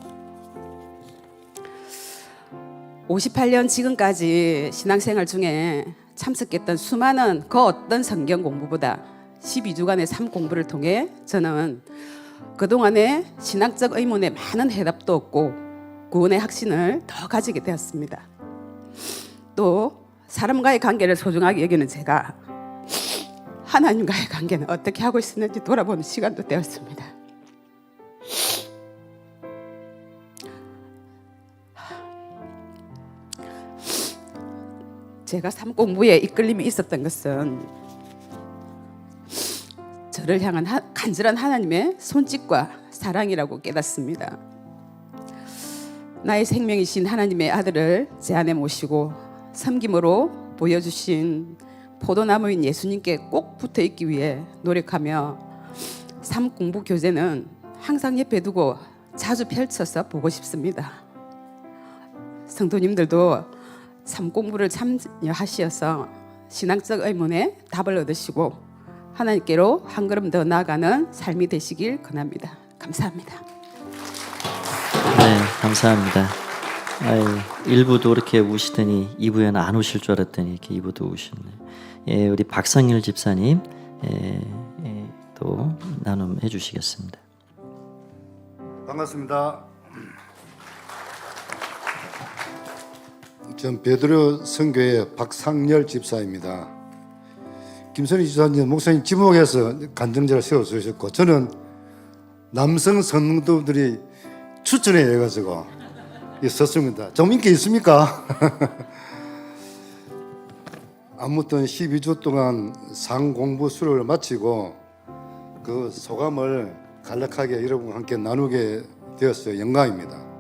58년 지금까지 신앙생활 중에 참석했던 수많은 그 어떤 성경 공부보다 12주간의 삶 공부를 통해 저는 그동안의 신학적 의문에 많은 해답도 얻고 구원의 확신을 더 가지게 되었습니다. 또 사람과의 관계를 소중하게 여기는 제가 하나님과의 관계는 어떻게 하고 있었는지 돌아보는 시간도 되었습니다. 제가 삶 공부에 이끌림이 있었던 것은 저를 향한 간절한 하나님의 손짓과 사랑이라고 깨닫습니다. 나의 생명이신 하나님의 아들을 제 안에 모시고 섬김으로 보여주신 포도나무인 예수님께 꼭 붙어있기 위해 노력하며 삶 공부 교재는 항상 옆에 두고 자주 펼쳐서 보고 싶습니다. 성도님들도 삶 공부를 참여하셔서 신앙적 의문에 답을 얻으시고 하나님께로 한 걸음 더 나아가는 삶이 되시길 권합니다. 감사합니다. 네, 감사합니다. 1부도 이렇게 우시더니 2부에는 안 우실 줄 알았더니 이렇게 2부도 우시네. 예, 우리 박상일 집사님 또 나눔해 주시겠습니다. 반갑습니다. 전 베드로 선교회 박상열 집사입니다. 김선희 집사님 목사님 지목해서 간증자를 세워주셨고 저는 남성 성도들이 추천해 해가지고 썼습니다. 좀 인기 있습니까? 아무튼 12주 동안 상 공부 수료를 마치고 그 소감을 간략하게 여러분과 함께 나누게 되었어요. 영광입니다.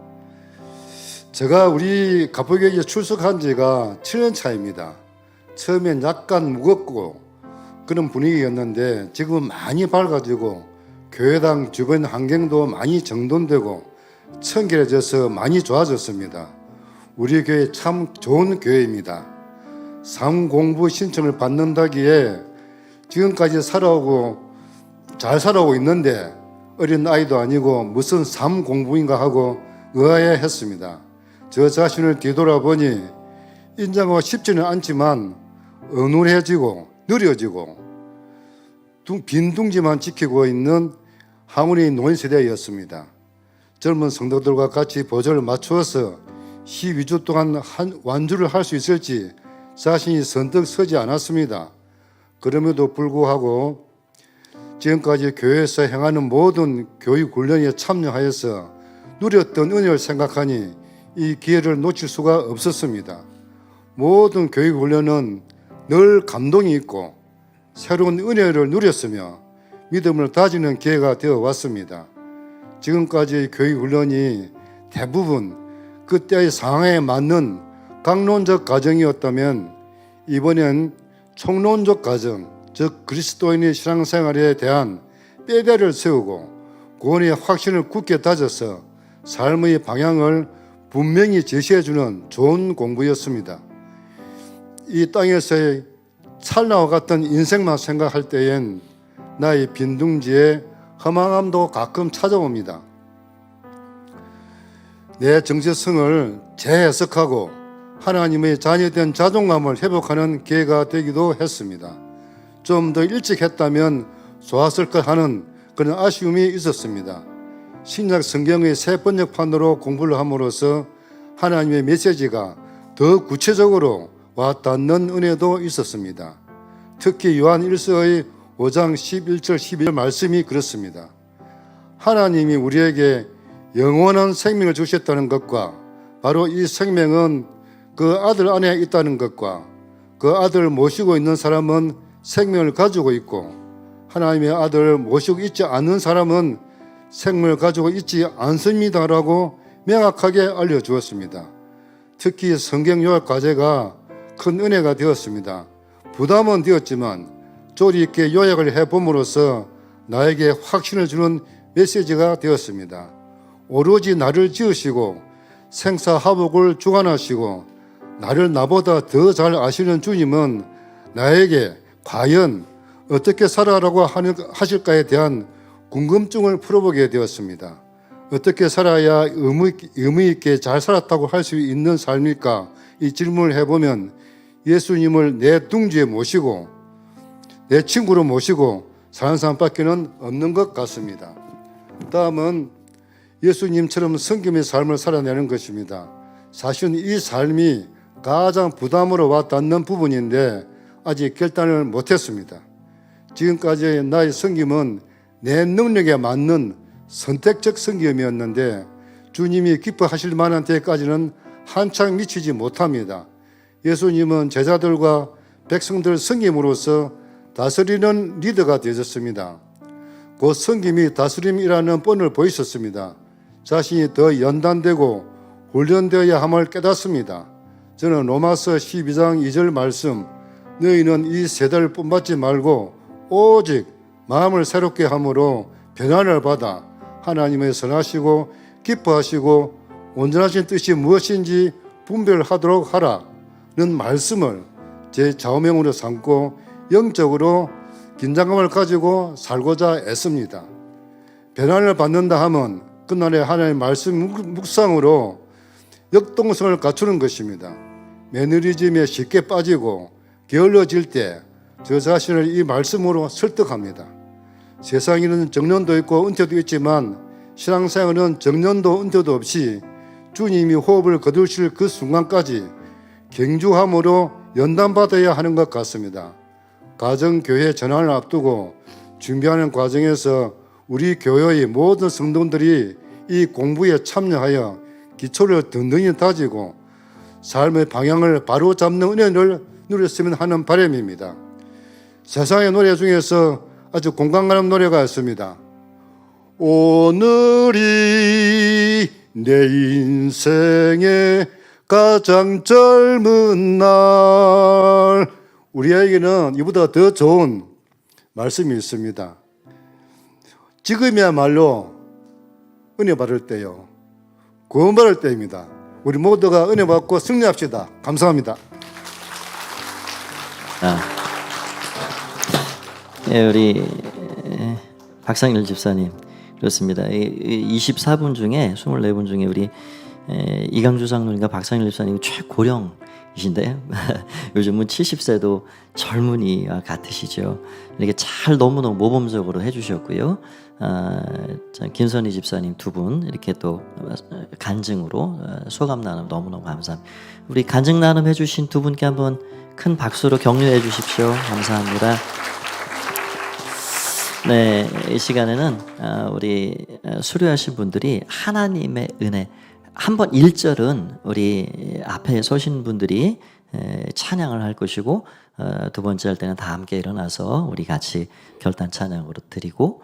제가 우리 가포교회에 출석한 지가 7년 차입니다. 처음엔 약간 무겁고 그런 분위기였는데 지금은 많이 밝아지고 교회당 주변 환경도 많이 정돈되고 청결해져서 많이 좋아졌습니다. 우리 교회 참 좋은 교회입니다. 삶 공부 신청을 받는다기에 지금까지 잘 살아오고 있는데 어린 아이도 아니고 무슨 삶 공부인가 하고 의아해했습니다. 저 자신을 뒤돌아보니 인정하고 쉽지는 않지만 어눌해지고 느려지고 빈 둥지만 지키고 있는 항우리 노인 세대였습니다. 젊은 성도들과 같이 보조를 맞추어서 12주 동안 완주를 할 수 있을지 자신이 선뜻 서지 않았습니다. 그럼에도 불구하고 지금까지 교회에서 행하는 모든 교육 훈련에 참여하여서 누렸던 은혜를 생각하니 이 기회를 놓칠 수가 없었습니다. 모든 교육 훈련은 늘 감동이 있고 새로운 은혜를 누렸으며 믿음을 다지는 기회가 되어 왔습니다. 지금까지의 교육 훈련이 대부분 그때의 상황에 맞는 강론적 과정이었다면 이번엔 총론적 과정, 즉 그리스도인의 신앙생활에 대한 뼈대를 세우고 구원의 확신을 굳게 다져서 삶의 방향을 분명히 제시해주는 좋은 공부였습니다. 이 땅에서의 찰나와 같은 인생만 생각할 때엔 나의 빈둥지에 허망함도 가끔 찾아옵니다. 내 정체성을 재해석하고 하나님의 자녀된 자존감을 회복하는 기회가 되기도 했습니다. 좀 더 일찍 했다면 좋았을 것 하는 그런 아쉬움이 있었습니다. 신약 성경의 새 번역판으로 공부를 함으로써 하나님의 메시지가 더 구체적으로 와 닿는 은혜도 있었습니다. 특히 요한 1서의 5장 11절 12절 말씀이 그렇습니다. 하나님이 우리에게 영원한 생명을 주셨다는 것과 바로 이 생명은 그 아들 안에 있다는 것과 그 아들을 모시고 있는 사람은 생명을 가지고 있고 하나님의 아들을 모시고 있지 않는 사람은 생명을 가지고 있지 않습니다라고 명확하게 알려주었습니다. 특히 성경 요약 과제가 큰 은혜가 되었습니다. 부담은 되었지만 조리 있게 요약을 해봄으로써 나에게 확신을 주는 메시지가 되었습니다. 오로지 나를 지으시고 생사화복을 주관하시고 나를 나보다 더 잘 아시는 주님은 나에게 과연 어떻게 살아가라고 하실까에 대한 궁금증을 풀어보게 되었습니다. 어떻게 살아야 의미 있게 잘 살았다고 할 수 있는 삶일까? 이 질문을 해보면 예수님을 내 둥지에 모시고 내 친구로 모시고 사는 사람밖에는 없는 것 같습니다. 다음은 예수님처럼 성김의 삶을 살아내는 것입니다. 사실은 이 삶이 가장 부담으로 와 닿는 부분인데 아직 결단을 못했습니다. 지금까지의 나의 섬김은 내 능력에 맞는 선택적 섬김이었는데 주님이 기뻐하실 만한 데까지는 한창 미치지 못합니다. 예수님은 제자들과 백성들 섬김으로써 다스리는 리더가 되셨습니다. 그 섬김이 다스림이라는 본을 보이셨습니다. 자신이 더 연단되고 훈련되어야 함을 깨닫습니다. 저는 로마서 12장 2절 말씀 너희는 이 세대를 본받지 말고 오직 마음을 새롭게 함으로 변화를 받아 하나님의 선하시고 기뻐하시고 온전하신 뜻이 무엇인지 분별하도록 하라는 말씀을 제 좌우명으로 삼고 영적으로 긴장감을 가지고 살고자 애씁니다. 변화를 받는다 하면 그날의 하나님의 말씀 묵상으로 역동성을 갖추는 것입니다. 매너리즘에 쉽게 빠지고 게을러질 때 저 자신을 이 말씀으로 설득합니다. 세상에는 정년도 있고 은퇴도 있지만 신앙생활은 정년도 은퇴도 없이 주님이 호흡을 거두실 그 순간까지 경주함으로 연단받아야 하는 것 같습니다. 가정교회 전환을 앞두고 준비하는 과정에서 우리 교회의 모든 성도들이 이 공부에 참여하여 기초를 든든히 다지고 삶의 방향을 바로 잡는 은혜를 누렸으면 하는 바람입니다. 세상의 노래 중에서 아주 공감 가는 노래가 있습니다. 오늘이 내 인생의 가장 젊은 날. 우리에게는 이보다 더 좋은 말씀이 있습니다. 지금이야말로 은혜 받을 때요, 구원 받을 때입니다. 우리 모두가 은혜 받고 승리합시다. 감사합니다. 예, 우리 박상일 집사님 그렇습니다. 24분 중에 24분 중에 우리 이강주 장로님과 박상일 집사님 최고령이신데 요즘은 70세도 젊은이와 같으시죠. 이렇게 잘 너무너무 모범적으로 해주셨고요. 김선희 집사님 두 분 이렇게 또 간증으로 소감 나눔 너무너무 감사합니다. 우리 간증 나눔 해주신 두 분께 한번 큰 박수로 격려해 주십시오. 감사합니다. 네, 이 시간에는 우리 수료하신 분들이 하나님의 은혜 한번 1절은 우리 앞에 서신 분들이 찬양을 할 것이고 두 번째 할 때는 다 함께 일어나서 우리 같이 결단 찬양으로 드리고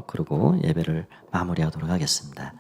그리고 예배를 마무리하도록 하겠습니다.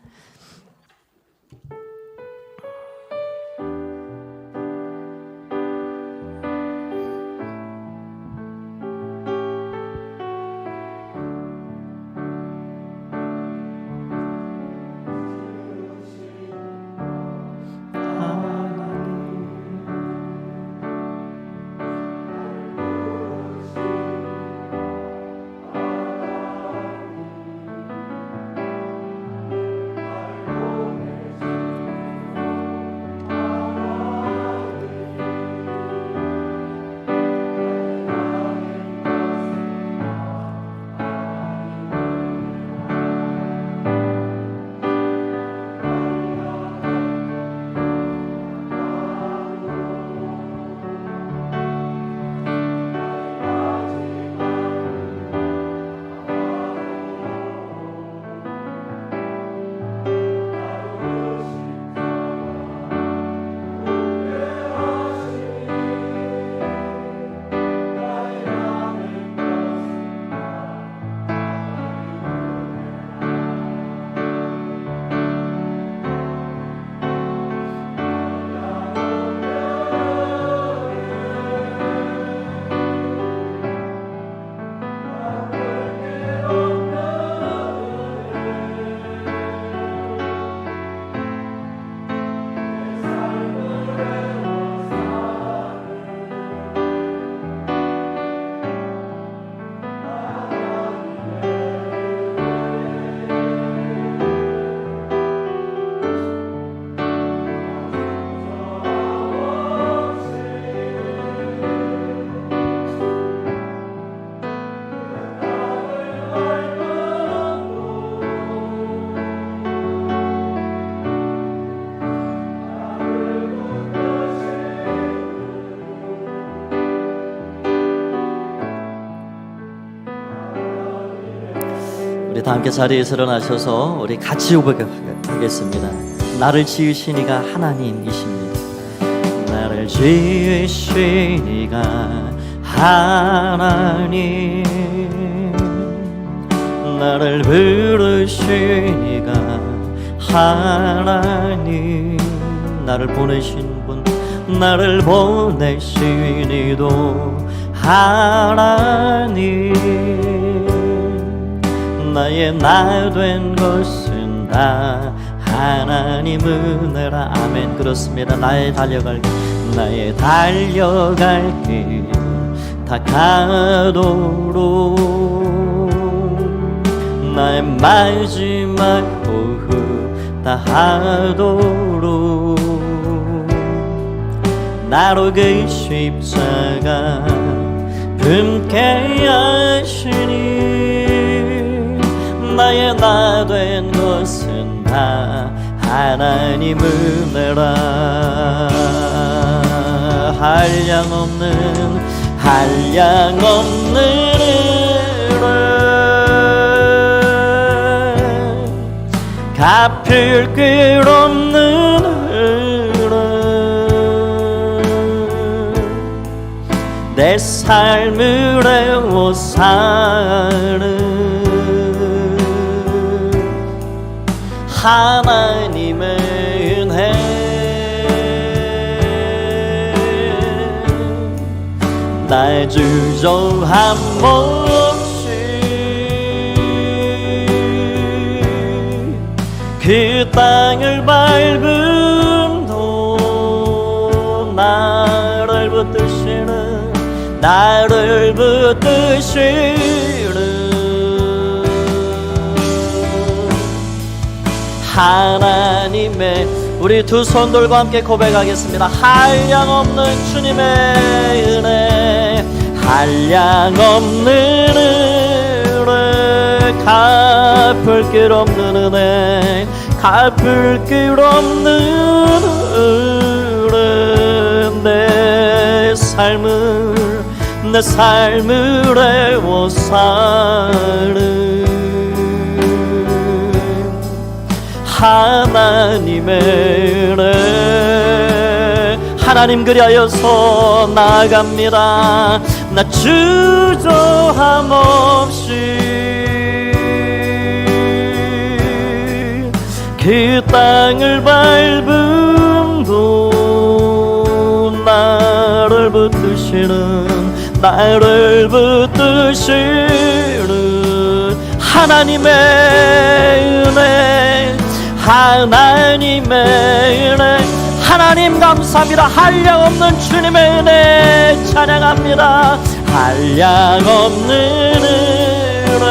우리 다 함께 자리에서 일어나셔서 우리 같이 고백하겠습니다. 나를 지으신 이가 하나님이십니다. 나를 지으신 이가 하나님, 나를 부르신 이가 하나님, 나를 보내신 분, 나를 보내신 이도 하나님, 나의 나 된 것은 다 하나님 은혜라. 아멘. 그렇습니다. 나의 달려갈 길 다 가도록, 나의 마지막 호흡 다 하도록, 나로 그 십자가 품게 하시니, 나의 나 된 것은 다 하나님 은혜라. 한량 없는 은혜, 갚을 길 없는 은혜, 내 삶을 애워 사는 하나님의 은혜, 나의 주저함 없이 그 땅을 밟음도 나를 붙드시는 하나님의, 우리 두 손들과 함께 고백하겠습니다. 한량없는 주님의 은혜, 한량없는 은혜, 갚을 길 없는 은혜, 갚을 길 없는 은혜, 내 삶을 내 삶을 애워 사는 하나님의 은혜. 하나님 그리하여서 나아갑니다. 나 주저함 없이 그 땅을 밟음도 나를 붙드시는 하나님의 은혜, 하나님의 은혜. 하나님 감사합니다. 한량없는 주님의 은혜 찬양합니다. 한량없는 은혜,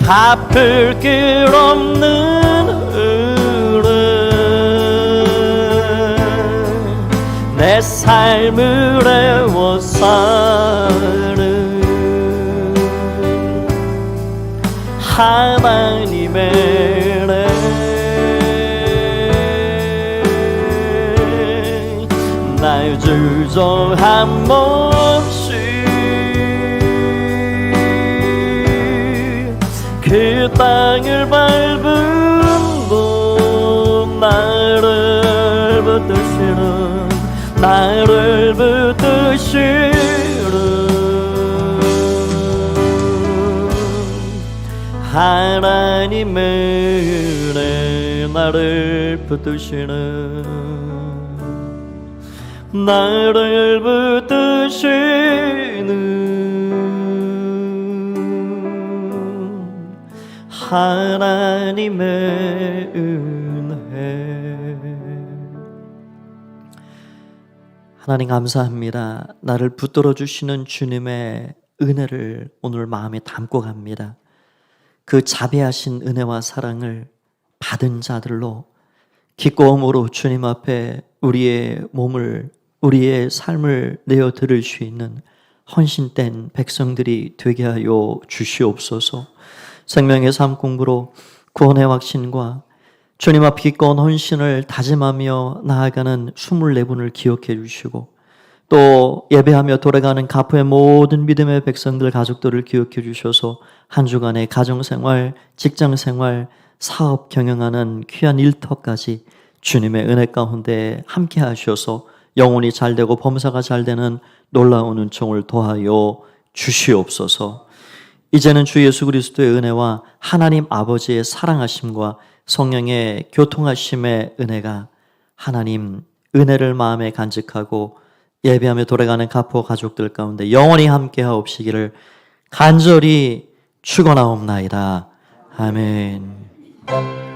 갚을 길 없는 은혜, 내 삶을 애워 사는 하나님의 은혜. 나의 주저함 없이 그 땅을 밟음도 나를 붙드시는 하나님의 은혜, 나를 붙드시는 하나님의 은혜. 하나님 감사합니다. 나를 붙들어 주시는 주님의 은혜를 오늘 마음에 담고 갑니다. 그 자비하신 은혜와 사랑을 받은 자들로 기꺼움으로 주님 앞에 우리의 몸을, 우리의 삶을 내어 드릴 수 있는 헌신된 백성들이 되게 하여 주시옵소서. 생명의 삶 공부로 구원의 확신과 주님 앞 기꺼운 헌신을 다짐하며 나아가는 24분을 기억해 주시고, 또 예배하며 돌아가는 가포의 모든 믿음의 백성들, 가족들을 기억해 주셔서 한 주간의 가정생활, 직장생활, 사업 경영하는 귀한 일터까지 주님의 은혜 가운데 함께 하셔서 영혼이 잘되고 범사가 잘되는 놀라운 은총을 더하여 주시옵소서. 이제는 주 예수 그리스도의 은혜와 하나님 아버지의 사랑하심과 성령의 교통하심의 은혜가 하나님 은혜를 마음에 간직하고 예배하며 돌아가는 가포 가족들 가운데 영원히 함께 하옵시기를 간절히 축원하옵나이다. 아멘.